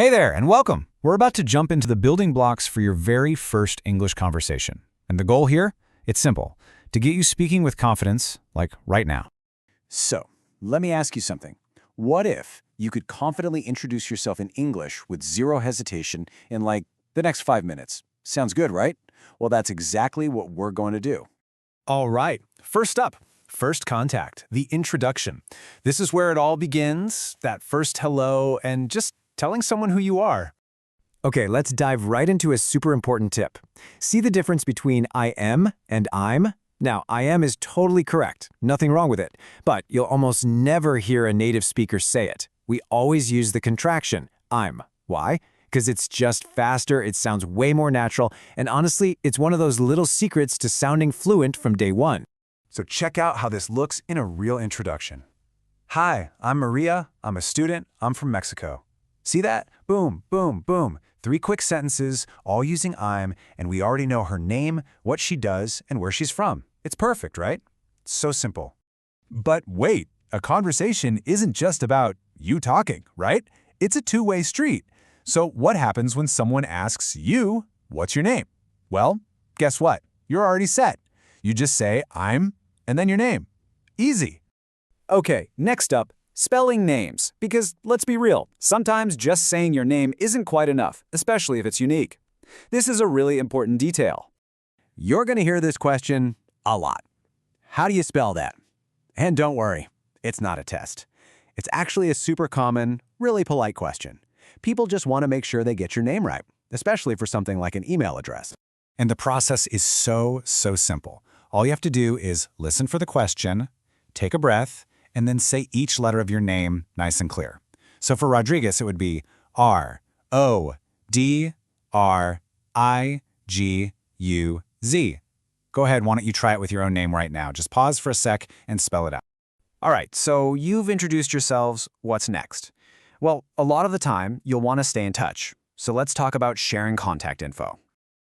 Hey there, and welcome. We're about to jump into the building blocks for your very first English conversation. And the goal here? It's simple. To get you speaking with confidence, like right now. So, let me ask you something. What if you could confidently introduce yourself in English with zero hesitation in like the next 5 minutes? Sounds good, right? Well, that's exactly what we're going to do. All right, first up, first contact, the introduction. This is where it all begins, that first hello and just telling someone who you are. Okay, let's dive right into a super important tip. See the difference between I am and I'm? Now, I am is totally correct, nothing wrong with it, but you'll almost never hear a native speaker say it. We always use the contraction, I'm. Why? Because it's just faster, it sounds way more natural, and honestly, it's one of those little secrets to sounding fluent from day one. So check out how this looks in a real introduction. Hi, I'm Maria, I'm a student, I'm from Mexico. See that? Boom, boom, boom. 3 quick sentences, all using I'm, and we already know her name, what she does, and where she's from. It's perfect, right? It's so simple. But wait, a conversation isn't just about you talking, right? It's a two-way street. So what happens when someone asks you, what's your name? Well, guess what? You're already set. You just say, I'm, and then your name. Easy. Okay, next up, spelling names. Because let's be real, sometimes just saying your name isn't quite enough, especially if it's unique. This is a really important detail. You're going to hear this question a lot. How do you spell that? And don't worry, it's not a test. It's actually a super common, really polite question. People just want to make sure they get your name right, especially for something like an email address. And the process is so simple. All you have to do is listen for the question, take a breath, and then say each letter of your name nice and clear. So for Rodriguez, it would be R-O-D-R-I-G-U-Z. Go ahead, why don't you try it with your own name right now? Just pause for a sec and spell it out. All right, so you've introduced yourselves. What's next? Well, a lot of the time, you'll want to stay in touch. So let's talk about sharing contact info.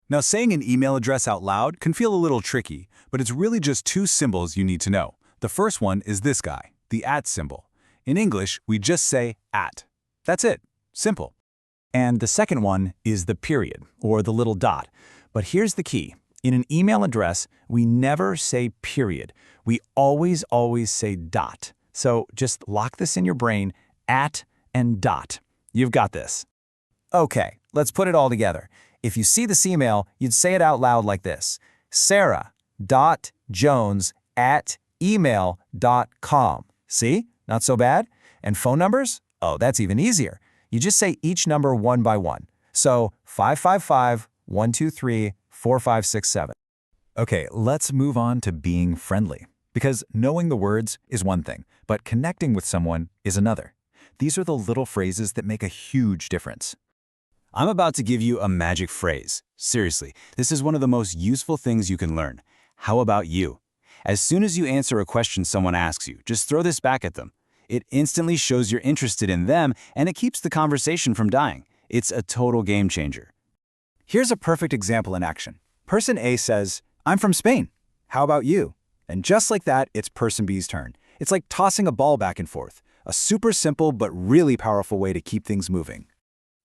Now, saying an email address out loud can feel a little tricky, but it's really just 2 symbols you need to know. The first one is this guy, the @ symbol. In English, we just say @. That's it. Simple. And the second one is the period, or the little dot. But here's the key. In an email address, we never say period. We always say dot. So just lock this in your brain, @ and dot. You've got this. Okay, let's put it all together. If you see this email, you'd say it out loud like this: sarah.jones@email.com. See? Not so bad? And phone numbers? Oh, that's even easier. You just say each number one by one. So 555-123-4567. Okay, let's move on to being friendly. Because knowing the words is one thing, but connecting with someone is another. These are the little phrases that make a huge difference. I'm about to give you a magic phrase. Seriously, this is one of the most useful things you can learn. How about you? As soon as you answer a question someone asks you, just throw this back at them. It instantly shows you're interested in them, and it keeps the conversation from dying. It's a total game changer. Here's a perfect example in action. Person A says, I'm from Spain. How about you? And just like that, it's person B's turn. It's like tossing a ball back and forth. A super simple but really powerful way to keep things moving.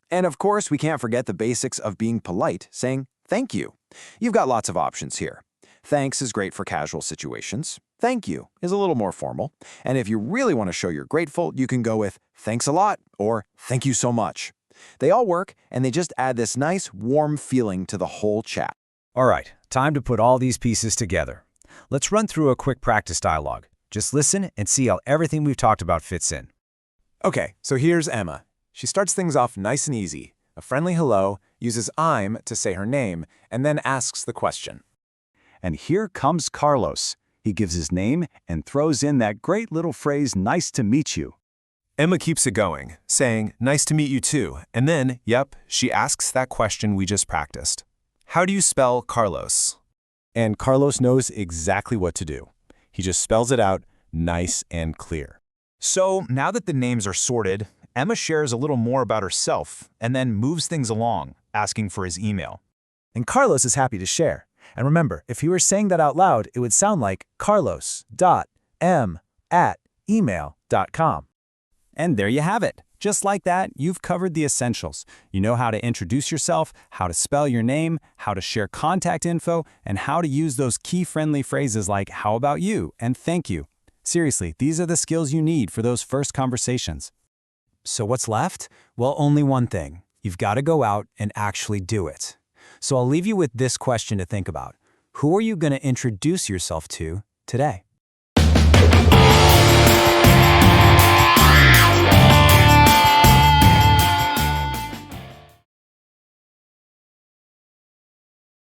And of course, we can't forget the basics of being polite, saying thank you. You've got lots of options here. Thanks is great for casual situations. Thank you is a little more formal. And if you really want to show you're grateful, you can go with thanks a lot or thank you so much. They all work, and they just add this nice, warm feeling to the whole chat. All right, time to put all these pieces together. Let's run through a quick practice dialogue. Just listen and see how everything we've talked about fits in. Okay, so here's Emma. She starts things off nice and easy. A friendly hello, uses I'm to say her name, and then asks the question. And here comes Carlos. He gives his name and throws in that great little phrase, nice to meet you. Emma keeps it going, saying, nice to meet you too, and then, she asks that question we just practiced. How do you spell Carlos? And Carlos knows exactly what to do. He just spells it out nice and clear. So now that the names are sorted, Emma shares a little more about herself and then moves things along, asking for his email. And Carlos is happy to share. And remember, if he were saying that out loud, it would sound like carlos.m@email.com. And there you have it. Just like that, you've covered the essentials. You know how to introduce yourself, how to spell your name, how to share contact info, and how to use those key-friendly phrases like "how about you" and "thank you." Seriously, these are the skills you need for those first conversations. So what's left? Well, only one thing. You've got to go out and actually do it. So I'll leave you with this question to think about. Who are you going to introduce yourself to today?